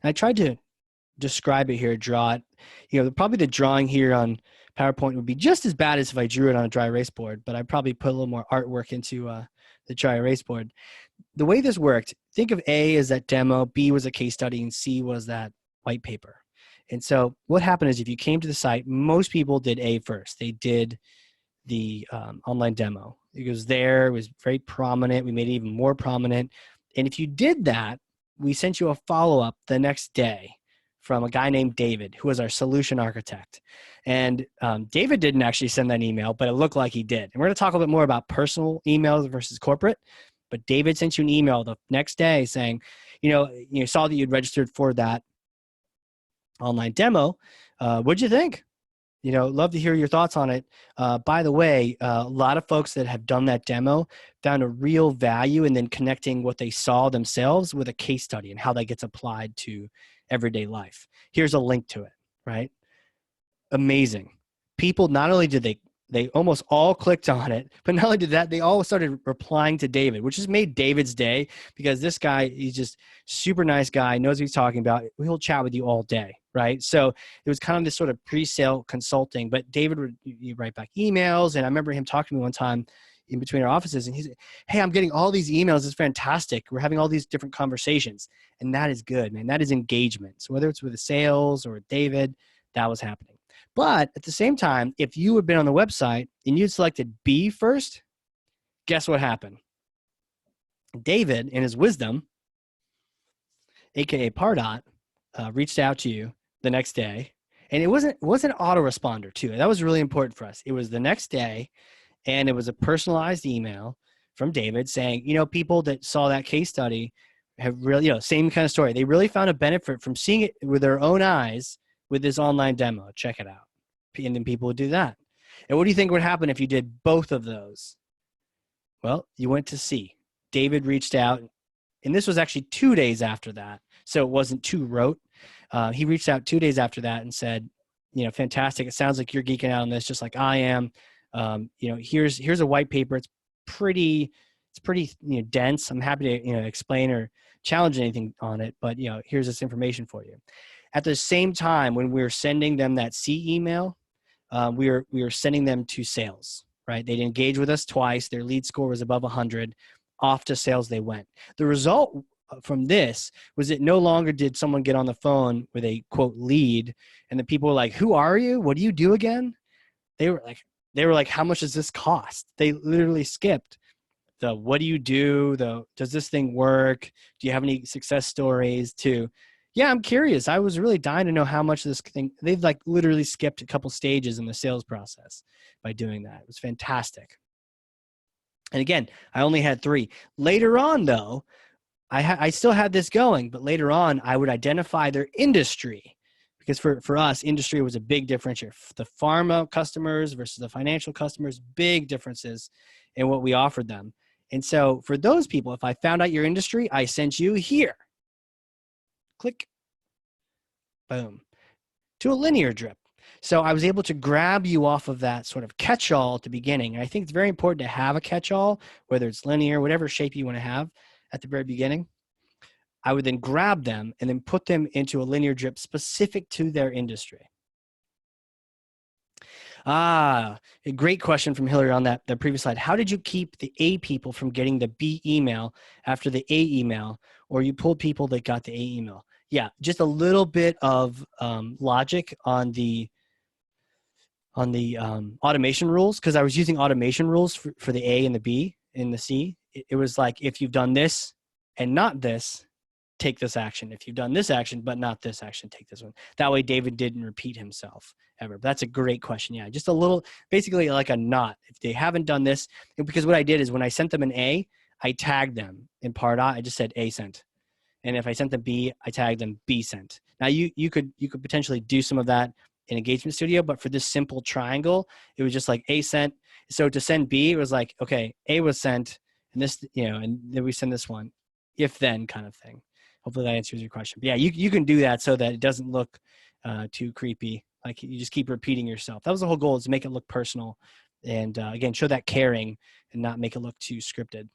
and I tried to describe it here, draw it, probably the drawing here on PowerPoint would be just as bad as if I drew it on a dry erase board, but I probably put a little more artwork into the dry erase board. The way this worked, think of A as that demo, B was a case study, and C was that white paper. And so what happened is if you came to the site, most people did A first. They did the online demo. It was there. It was very prominent. We made it even more prominent. And if you did that, we sent you a follow-up the next day from a guy named David, who was our solution architect. And David didn't actually send that email, but it looked like he did. And we're going to talk a little bit more about personal emails versus corporate. But David sent you an email the next day saying, you saw that you'd registered for that online demo. What'd you think? Love to hear your thoughts on it. By the way, a lot of folks that have done that demo found a real value in then connecting what they saw themselves with a case study and how that gets applied to everyday life. Here's a link to it, right? Amazing. People, not only did they almost all clicked on it, but not only did that, they all started replying to David, which has made David's day, because this guy, he's just super nice guy, knows what he's talking about. He'll chat with you all day, right? So it was kind of this sort of pre-sale consulting, but David would write back emails. And I remember him talking to me one time in between our offices, and he said, hey, I'm getting all these emails. It's fantastic. We're having all these different conversations. And that is good, man. That is engagement. So whether it's with the sales or with David, that was happening. But at the same time, if you had been on the website and you'd selected B first, guess what happened? David, in his wisdom, aka Pardot, reached out to you the next day And it wasn't an autoresponder too. That was really important for us. It was the next day, and it was a personalized email from David saying, people that saw that case study have really, same kind of story. They really found a benefit from seeing it with their own eyes with this online demo. Check it out. And then people would do that. And what do you think would happen if you did both of those? Well, you went to see. David reached out, and this was actually 2 days after that, so it wasn't too rote. He reached out 2 days after that and said, fantastic. It sounds like you're geeking out on this just like I am. Here's a white paper. It's pretty dense. I'm happy to explain or challenge anything on it, but here's this information for you. At the same time, when we were sending them that C email, we were sending them to sales. Right? They'd engage with us twice. Their lead score was above 100. Off to sales they went. The result from this was that no longer did someone get on the phone with a quote lead, and the people were like, "Who are you? What do you do again?" They were like, "How much does this cost?" They literally skipped the "What do you do?" the "Does this thing work? Do you have any success stories?" to "Yeah, I'm curious. I was really dying to know how much this thing." They've like literally skipped a couple stages in the sales process by doing that. It was fantastic. And again, I only had 3. Later on, though, I still had this going, but later on, I would identify their industry, because for us, industry was a big differentiator. The pharma customers versus the financial customers, big differences in what we offered them. And so for those people, if I found out your industry, I sent you here. Click. Boom. To a linear drip. So I was able to grab you off of that sort of catch-all at the beginning. And I think it's very important to have a catch-all, whether it's linear, whatever shape you want to have at the very beginning. I would then grab them and then put them into a linear drip specific to their industry. A great question from Hillary on the previous slide. How did you keep the A people from getting the B email after the A email, or you pulled people that got the A email? Yeah, just a little bit of logic on the automation rules, because I was using automation rules for the A and the B and the C. It was like, if you've done this and not this, take this action. If you've done this action but not this action, take this one. That way David didn't repeat himself ever. But that's a great question. Yeah, just a little, basically like a not. If they haven't done this, because what I did is when I sent them an A, I tagged them in Pardot. I just said A sent. And if I sent them B, I tagged them B sent. Now you could potentially do some of that in Engagement Studio, but for this simple triangle, it was just like A sent. So to send B, it was like, okay, A was sent, and this, and then we send this one, if then kind of thing. Hopefully that answers your question. But yeah, you can do that so that it doesn't look too creepy. Like you just keep repeating yourself. That was the whole goal, is to make it look personal, and again, show that caring and not make it look too scripted.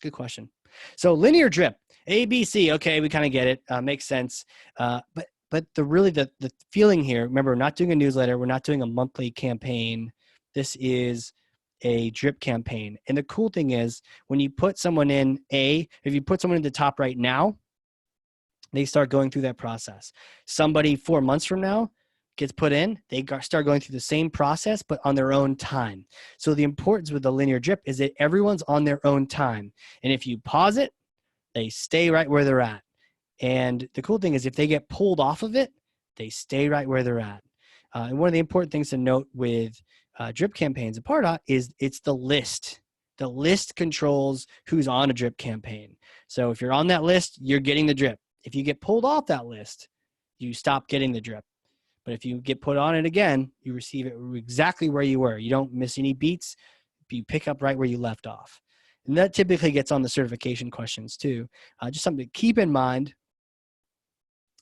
Good question. So linear drip, A, B, C. Okay, we kind of get it. Makes sense. But the feeling here, remember, we're not doing a newsletter. We're not doing a monthly campaign. This is a drip campaign. And the cool thing is, when you put someone in if you put someone in the top right now, they start going through that process. Somebody 4 months from now gets put in, they start going through the same process, but on their own time. So the importance with the linear drip is that everyone's on their own time. And if you pause it, they stay right where they're at. And the cool thing is, if they get pulled off of it, they stay right where they're at. And one of the important things to note with drip campaigns at Pardot is it's the list. The list controls who's on a drip campaign. So if you're on that list, you're getting the drip. If you get pulled off that list, you stop getting the drip. But if you get put on it again, you receive it exactly where you were. You don't miss any beats. You pick up right where you left off. And that typically gets on the certification questions too. Just something to keep in mind.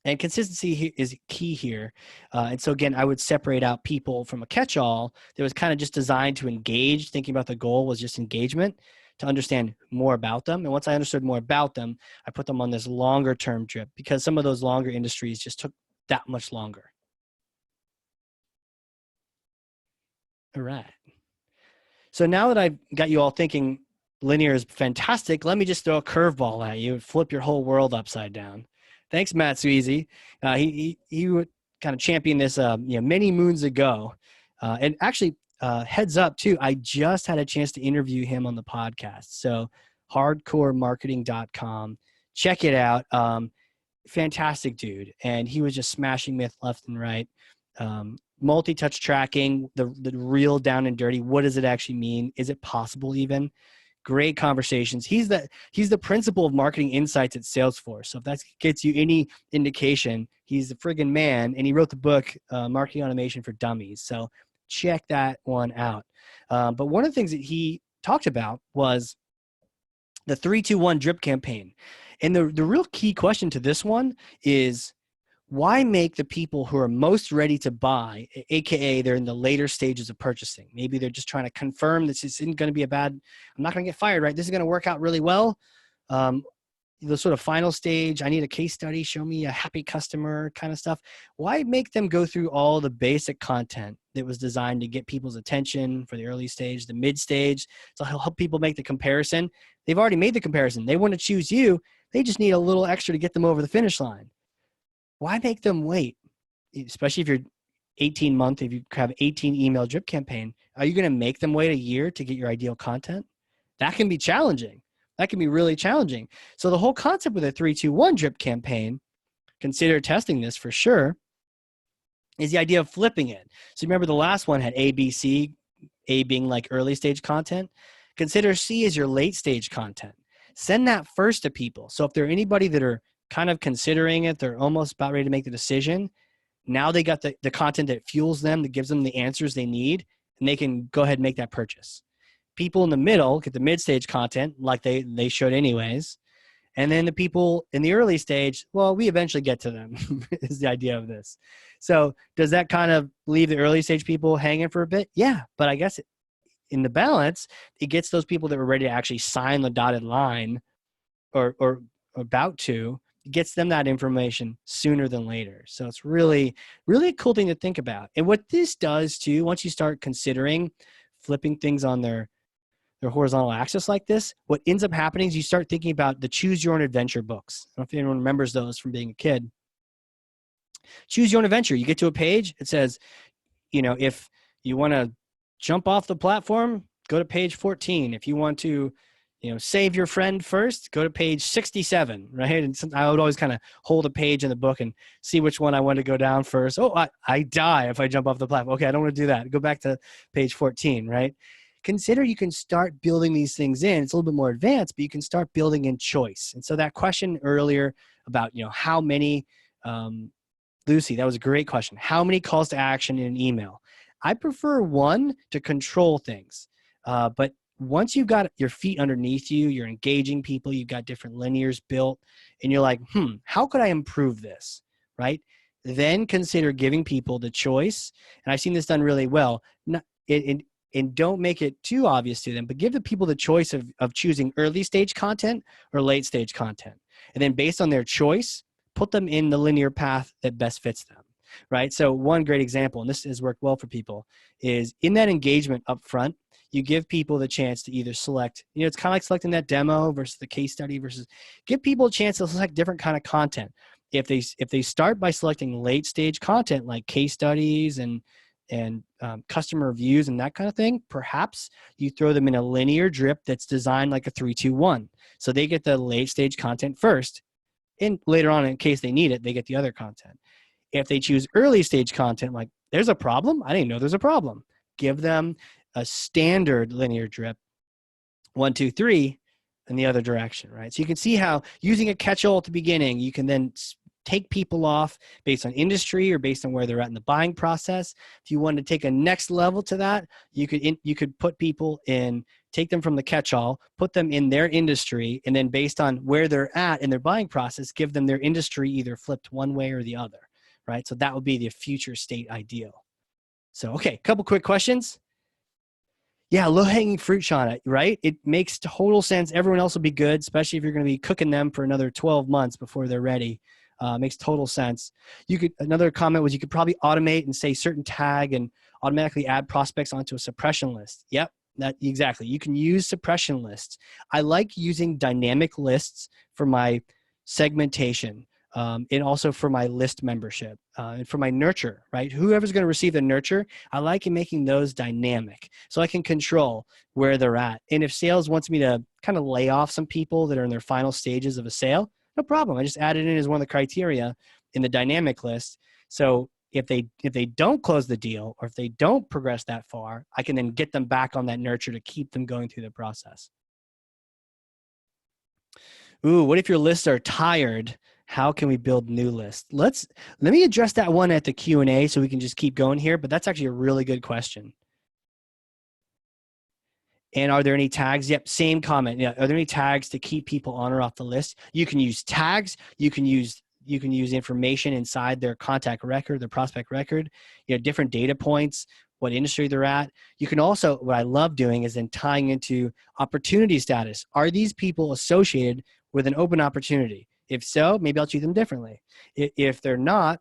And consistency is key here. And so again, I would separate out people from a catch-all that was kind of just designed to engage. Thinking about the goal was just engagement, to understand more about them. And once I understood more about them, I put them on this longer term drip, because some of those longer industries just took that much longer. All right. So now that I've got you all thinking linear is fantastic, let me just throw a curveball at you and flip your whole world upside down. Thanks, Matt Sweezy. He would kind of champion this many moons ago. And actually, heads up too, I just had a chance to interview him on the podcast. So hardcoremarketing.com. Check it out. Fantastic dude. And he was just smashing myth left and right. multi-touch tracking, the real down and dirty. What does it actually mean? Is it possible even? Great conversations. He's the principal of marketing insights at Salesforce. So if that gets you any indication, he's the friggin' man. And he wrote the book, Marketing Automation for Dummies. So check that one out. But one of the things that he talked about was the 3-2-1 drip campaign. And the real key question to this one is, why make the people who are most ready to buy, AKA they're in the later stages of purchasing? Maybe they're just trying to confirm this isn't going to be I'm not going to get fired, right? This is going to work out really well. The sort of final stage, I need a case study, show me a happy customer kind of stuff. Why make them go through all the basic content that was designed to get people's attention for the early stage, the mid stage, to help people make the comparison? They've already made the comparison. They want to choose you. They just need a little extra to get them over the finish line. Why make them wait? Especially if you're 18-month, if you have 18 email drip campaign, are you going to make them wait a year to get your ideal content? That can be challenging. That can be really challenging. So the whole concept with a 3-2-1 drip campaign, consider testing this for sure, is the idea of flipping it. So remember the last one had A, B, C, A being like early stage content. Consider C as your late stage content. Send that first to people. So if there are anybody that are kind of considering it, they're almost about ready to make the decision, now they got the content that fuels them, that gives them the answers they need, and they can go ahead and make that purchase. People in the middle get the mid-stage content like they should anyways. And then the people in the early stage, well, we eventually get to them is the idea of this. So does that kind of leave the early stage people hanging for a bit? Yeah, but I guess in the balance, it gets those people that were ready to actually sign the dotted line or about to, gets them that information sooner than later. So it's really, really a cool thing to think about. And what this does too, once you start considering flipping things on their horizontal axis like this, what ends up happening is you start thinking about the choose your own adventure books. I don't know if anyone remembers those from being a kid. Choose your own adventure. You get to a page, it says, if you want to jump off the platform, go to page 14. If you want to, save your friend first, go to page 67, right? And I would always kind of hold a page in the book and see which one I want to go down first. Oh, I die if I jump off the platform. Okay, I don't want to do that. Go back to page 14, right? Consider you can start building these things in. It's a little bit more advanced, but you can start building in choice. And so that question earlier about, how many, Lucy, that was a great question. How many calls to action in an email? I prefer one to control things. But once you've got your feet underneath you, you're engaging people, you've got different linears built, and you're like, how could I improve this, right? Then consider giving people the choice. And I've seen this done really well. And don't make it too obvious to them, but give the people the choice of choosing early stage content or late stage content. And then based on their choice, put them in the linear path that best fits them, right? So one great example, and this has worked well for people, is in that engagement up front, you give people the chance to either select, it's kind of like selecting that demo versus the case study versus give people a chance to select different kind of content. If they start by selecting late stage content like case studies and customer reviews and that kind of thing, perhaps you throw them in a linear drip that's designed like a 3-2-1. So they get the late stage content first, and later on, in case they need it, they get the other content. If they choose early stage content, like there's a problem, I didn't know there's a problem, give them a standard linear drip, 1, 2, 3, in the other direction, right? So you can see how using a catch-all at the beginning, you can then take people off based on industry or based on where they're at in the buying process. If you wanted to take a next level to that, you could put people in, take them from the catch-all, put them in their industry, and then based on where they're at in their buying process, give them their industry either flipped one way or the other, right? So that would be the future state ideal. So, okay, a couple quick questions. Yeah, low-hanging fruit, Shauna, right? It makes total sense. Everyone else will be good, especially if you're going to be cooking them for another 12 months before they're ready. Makes total sense. Another comment was you could probably automate and say certain tag and automatically add prospects onto a suppression list. Yep, exactly. You can use suppression lists. I like using dynamic lists for my segmentation. And also for my list membership and for my nurture, right? Whoever's going to receive the nurture, I like making those dynamic so I can control where they're at. And if sales wants me to kind of lay off some people that are in their final stages of a sale, no problem. I just add it in as one of the criteria in the dynamic list. So If they don't close the deal, or if they don't progress that far, I can then get them back on that nurture to keep them going through the process. Ooh, what if your lists are tired? How can we build new lists? Let me address that one at the Q&A so we can just keep going here, but that's actually a really good question. And are there any tags? Yep, same comment. Yeah, are there any tags to keep people on or off the list? You can use tags. You can use information inside their contact record, their prospect record. Different data points, what industry they're at. You can also, what I love doing is then tying into opportunity status. Are these people associated with an open opportunity? If so, maybe I'll treat them differently. If they're not,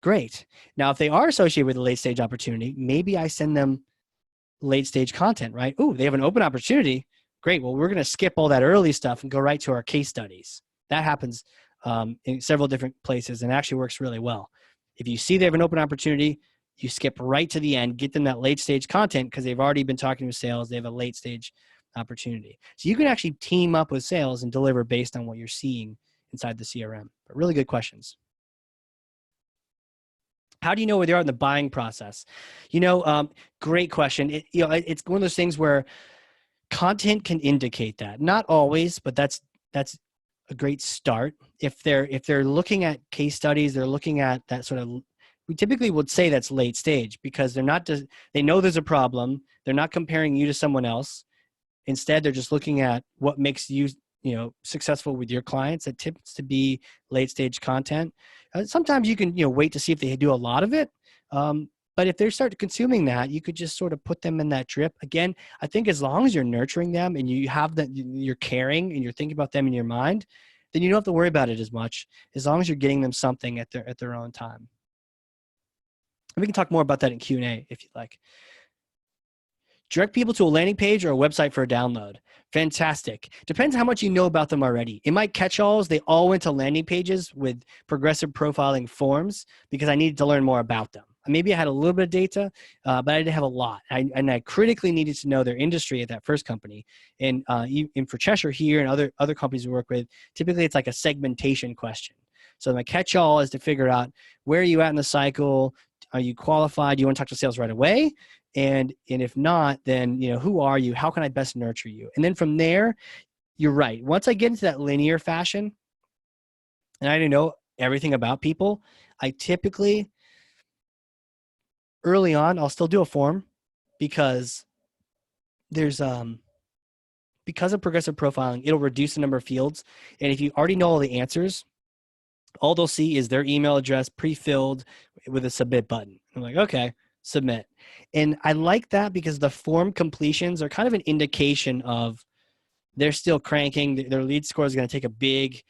great. Now, if they are associated with a late stage opportunity, maybe I send them late stage content, right? Ooh, they have an open opportunity. Great. Well, we're going to skip all that early stuff and go right to our case studies. That happens in several different places and actually works really well. If you see they have an open opportunity, you skip right to the end, get them that late stage content because they've already been talking to sales. They have a late stage opportunity. So you can actually team up with sales and deliver based on what you're seeing inside the CRM. But really good questions. How do you know where they are in the buying process? Great question. It's one of those things where content can indicate that. Not always, but that's a great start. If they're looking at case studies, they're looking at that sort of. We typically would say that's late stage because they know there's a problem. They're not comparing you to someone else. Instead, they're just looking at what makes you successful with your clients. It tends to be late stage content. Sometimes you can wait to see if they do a lot of it. But if they start consuming that, you could just sort of put them in that drip. Again, I think as long as you're nurturing them and you have that, you're caring and you're thinking about them in your mind, then you don't have to worry about it as much. As long as you're getting them something at their own time. And we can talk more about that in Q&A if you'd like. Direct people to a landing page or a website for a download. Fantastic. Depends how much you know about them already. In my catch-alls, they all went to landing pages with progressive profiling forms because I needed to learn more about them. Maybe I had a little bit of data, but I didn't have a lot. And I critically needed to know their industry at that first company. And for Cheshire here and other companies we work with, typically it's like a segmentation question. So my catch-all is to figure out where are you at in the cycle? Are you qualified? Do you want to talk to sales right away? And if not, then who are you? How can I best nurture you? And then from there, you're right. Once I get into that linear fashion, and I don't know everything about people, I typically early on I'll still do a form because there's because of progressive profiling, it'll reduce the number of fields. And if you already know all the answers, all they'll see is their email address pre-filled with a submit button. I'm like, okay, submit. And I like that because the form completions are kind of an indication of they're still cranking. Their lead score is going to take a big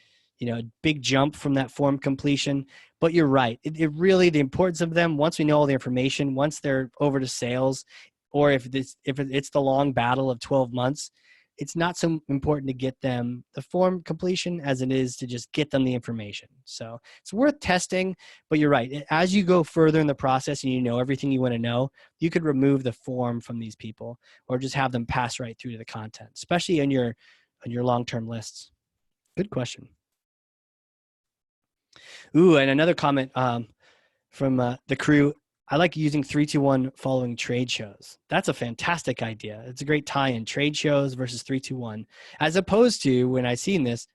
jump from that form completion. But you're right. It really, the importance of them, once we know all the information, once they're over to sales, or if it's the long battle of 12 months, it's not so important to get them the form completion as it is to just get them the information. So it's worth testing, but you're right. As you go further in the process and you know everything you want to know, you could remove the form from these people or just have them pass right through to the content, especially on your long-term lists. Good question. Ooh, and another comment from the crew. I like using 3-2-1 following trade shows. That's a fantastic idea. It's a great tie-in, trade shows versus 3-2-1, as opposed to when I seen this,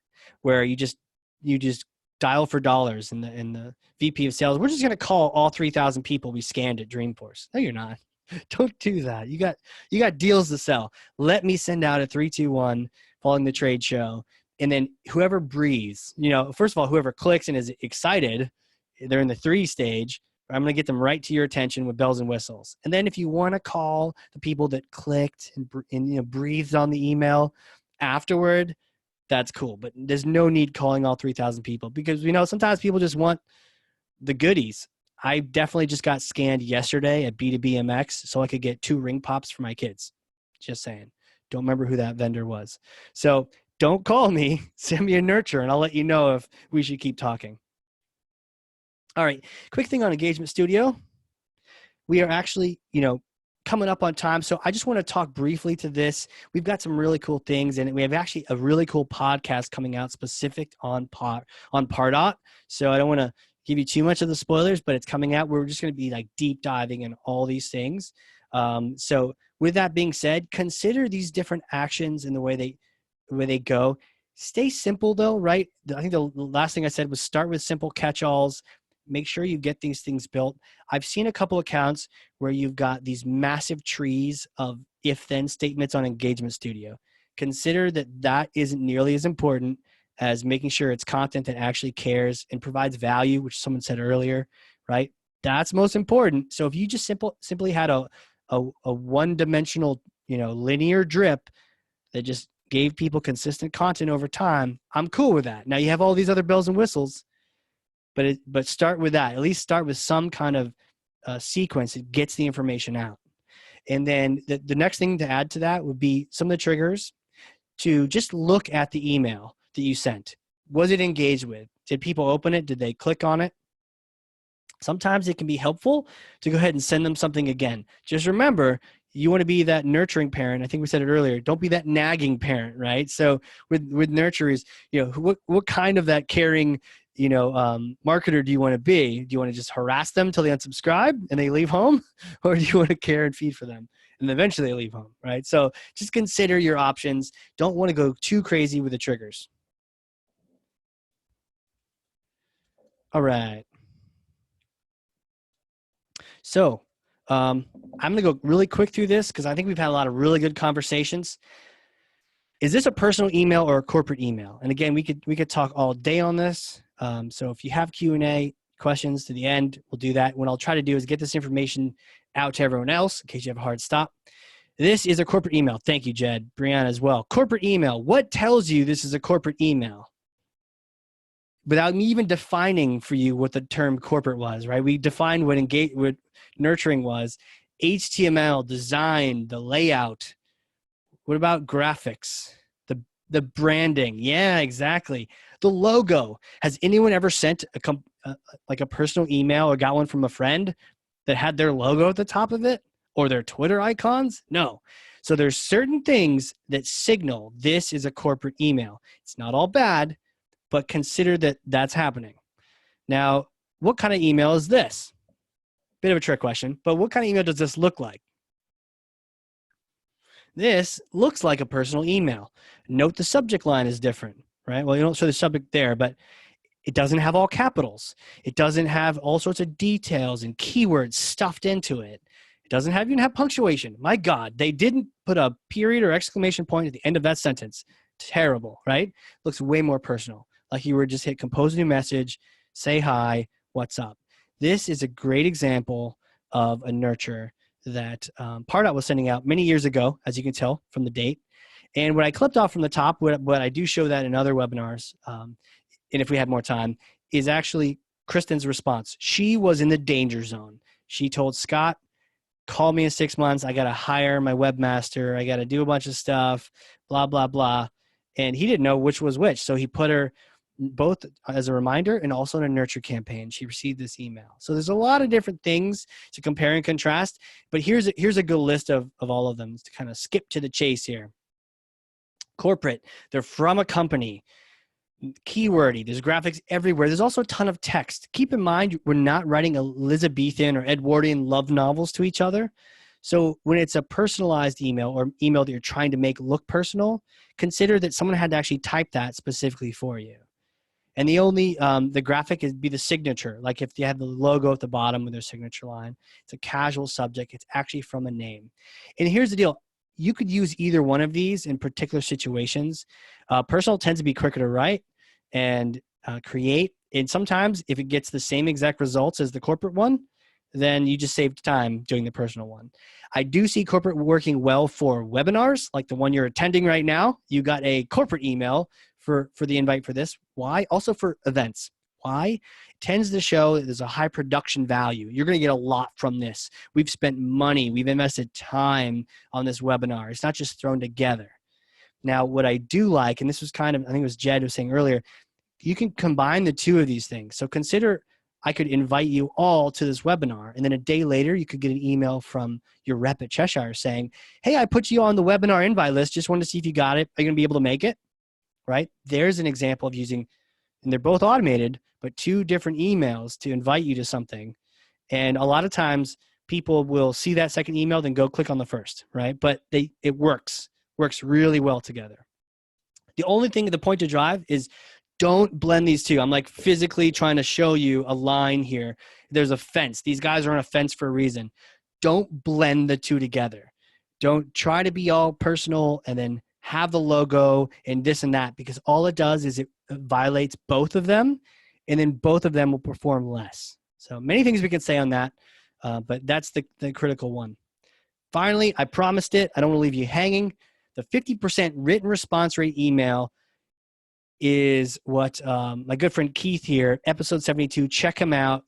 where you just dial for dollars in the VP of sales. We're just going to call all 3,000 people we scanned at Dreamforce. No, you're not. Don't do that. You got deals to sell. Let me send out a 3-2-1 following the trade show, and then whoever breathes, first of all, whoever clicks and is excited, they're in the 3 stage. I'm going to get them right to your attention with bells and whistles. And then if you want to call the people that clicked and breathed on the email afterward, that's cool. But there's no need calling all 3,000 people because sometimes people just want the goodies. I definitely just got scanned yesterday at B2BMX so I could get 2 ring pops for my kids. Just saying. Don't remember who that vendor was. So don't call me. Send me a nurture and I'll let you know if we should keep talking. All right, quick thing on Engagement Studio. We are actually, coming up on time. So I just want to talk briefly to this. We've got some really cool things, and we have actually a really cool podcast coming out specific on Pardot. So I don't want to give you too much of the spoilers, but it's coming out. We're just going to be like deep diving in all these things. So with that being said, consider these different actions and the way they go. Stay simple though, right? I think the last thing I said was start with simple catch-alls. Make sure you get these things built. I've seen a couple accounts where you've got these massive trees of if-then statements on Engagement Studio. Consider that isn't nearly as important as making sure it's content that actually cares and provides value, which someone said earlier, right? That's most important. So if you just simply had a one-dimensional, linear drip that just gave people consistent content over time, I'm cool with that. Now you have all these other bells and whistles, but start with that. At least start with some kind of sequence that gets the information out. And then the next thing to add to that would be some of the triggers to just look at the email that you sent. Was it engaged with? Did people open it? Did they click on it? Sometimes it can be helpful to go ahead and send them something again. Just remember, you want to be that nurturing parent. I think we said it earlier. Don't be that nagging parent, right? So with nurturers, what kind of that caring, marketer do you want to be? Do you want to just harass them till they unsubscribe and they leave home? Or do you want to care and feed for them? And eventually they leave home, right? So just consider your options. Don't want to go too crazy with the triggers. All right. So I'm going to go really quick through this because I think we've had a lot of really good conversations. Is this a personal email or a corporate email? And again, we could talk all day on this. So if you have Q&A questions to the end, we'll do that. What I'll try to do is get this information out to everyone else in case you have a hard stop. This is a corporate email. Thank you, Jed. Brianna as well. Corporate email. What tells you this is a corporate email? Without me even defining for you what the term corporate was, right? We defined what nurturing was. HTML, design, the layout. What about graphics? The branding. Yeah, exactly. The logo. Has anyone ever sent a personal email or got one from a friend that had their logo at the top of it or their Twitter icons? No. So there's certain things that signal this is a corporate email. It's not all bad, but consider that that's happening. Now, what kind of email is this? Bit of a trick question, but what kind of email does this look like? This looks like a personal email. Note the subject line is different, right? Well, you don't show the subject there, but it doesn't have all capitals. It doesn't have all sorts of details and keywords stuffed into it. It doesn't even have punctuation. My God, they didn't put a period or exclamation point at the end of that sentence. Terrible, right? Looks way more personal. Like you were just hit compose a new message, say hi, what's up. This is a great example of a nurture that Pardot was sending out many years ago, as you can tell from the date. And what I clipped off from the top, what I do show that in other webinars, and if we had more time, is actually Kristen's response. She was in the danger zone. She told Scott, call me in 6 months. I got to hire my webmaster. I got to do a bunch of stuff, blah, blah, blah. And he didn't know which was which. So he put her both as a reminder and also in a nurture campaign. She received this email. So there's a lot of different things to compare and contrast, but here's a good list of all of them to kind of skip to the chase here. Corporate, they're from a company. Keywordy, there's graphics everywhere. There's also a ton of text. Keep in mind, we're not writing Elizabethan or Edwardian love novels to each other. So when it's a personalized email or email that you're trying to make look personal, consider that someone had to actually type that specifically for you. And the graphic is be the signature. Like if you have the logo at the bottom with their signature line, it's a casual subject. It's actually from a name. And here's the deal. You could use either one of these in particular situations. Personal tends to be quicker to write and create. And sometimes if it gets the same exact results as the corporate one, then you just saved time doing the personal one. I do see corporate working well for webinars, like the one you're attending right now. You got a corporate email for the invite for this. Why? Also for events. Why? It tends to show that there's a high production value. You're going to get a lot from this. We've spent money. We've invested time on this webinar. It's not just thrown together. Now, what I do like, and this was kind of, I think it was Jed was saying earlier, you can combine the two of these things. So consider I could invite you all to this webinar, and then a day later, you could get an email from your rep at Cheshire saying, hey, I put you on the webinar invite list. Just wanted to see if you got it. Are you going to be able to make it? Right? There's an example of using, and they're both automated, but 2 different emails to invite you to something. And a lot of times people will see that second email, then go click on the first, right? But it works really well together. The only thing, the point to drive is don't blend these two. I'm like physically trying to show you a line here. There's a fence. These guys are on a fence for a reason. Don't blend the two together. Don't try to be all personal and then have the logo and this and that, because all it does is it violates both of them, and then both of them will perform less. So many things we can say on that, but that's the critical one. Finally, I promised it. I don't want to leave you hanging. The 50% written response rate email is what my good friend Keith here, episode 72, check him out.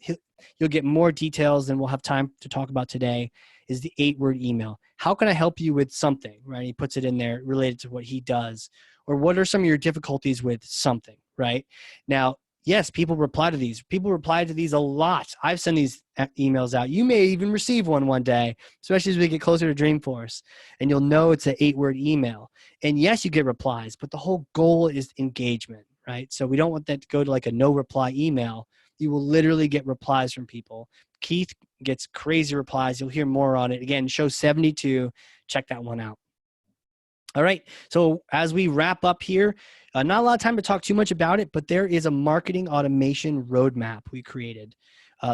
You'll get more details than we'll have time to talk about today, is the 8-word email. How can I help you with something, right? He puts it in there related to what he does. Or what are some of your difficulties with something, right? Now, yes, people reply to these. People reply to these a lot. I've sent these emails out. You may even receive one day, especially as we get closer to Dreamforce, and you'll know it's an 8-word email. And yes, you get replies, but the whole goal is engagement, right? So we don't want that to go to like a no reply email. You will literally get replies from people. Keith gets crazy replies. You'll hear more on it. Again, show 72. Check that one out. All right. So as we wrap up here, not a lot of time to talk too much about it, but there is a marketing automation roadmap we created.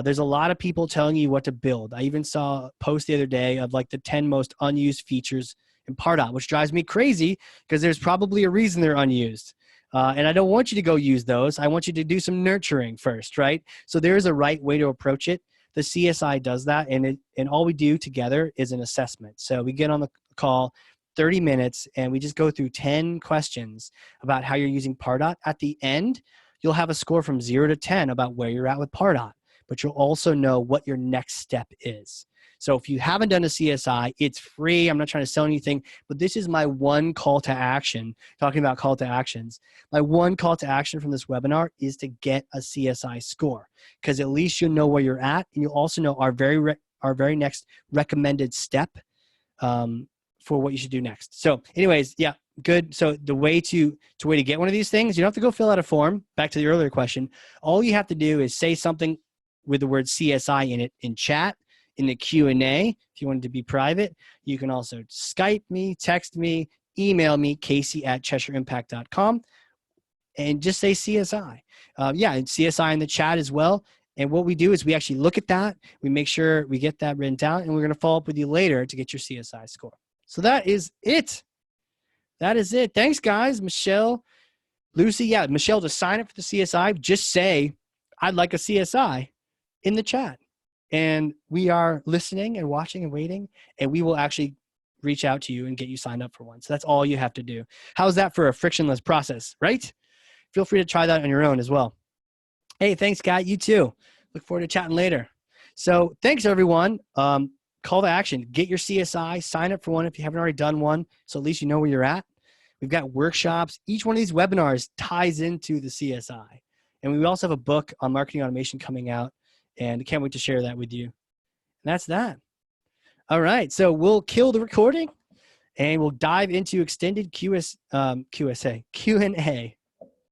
There's a lot of people telling you what to build. I even saw a post the other day of like the 10 most unused features in Pardot, which drives me crazy because there's probably a reason they're unused. And I don't want you to go use those. I want you to do some nurturing first, right? So there is a right way to approach it. The CSI does that, and all we do together is an assessment. So we get on the call 30 minutes, and we just go through 10 questions about how you're using Pardot. At the end, you'll have a score from 0 to 10 about where you're at with Pardot, but you'll also know what your next step is. So if you haven't done a CSI, it's free. I'm not trying to sell anything, but this is my one call to action. Talking about call to actions, my one call to action from this webinar is to get a CSI score, because at least you'll know where you're at, and you'll also know our very next recommended step for what you should do next. So anyways, yeah, good. So the way to get one of these things, you don't have to go fill out a form. Back to the earlier question, all you have to do is say something with the word CSI in it in chat, in the Q&A. If you want it to be private, you can also Skype me, text me, email me, casey@CheshireImpact.com, and just say CSI. Yeah, and CSI in the chat as well. And what we do is we actually look at that, we make sure we get that written down, and we're going to follow up with you later to get your CSI score. So that is it. That is it. Thanks, guys. Michelle, Lucy, yeah, Michelle, to sign up for the CSI, just say, I'd like a CSI in the chat. And we are listening and watching and waiting, and we will actually reach out to you and get you signed up for one. So that's all you have to do. How's that for a frictionless process, right? Feel free to try that on your own as well. Hey, thanks, Scott. You too. Look forward to chatting later. So thanks, everyone. Call to action. Get your CSI. Sign up for one if you haven't already done one, so at least you know where you're at. We've got workshops. Each one of these webinars ties into the CSI. And we also have a book on marketing automation coming out, and I can't wait to share that with you. And that's that. All right. So we'll kill the recording, and we'll dive into extended Q&A.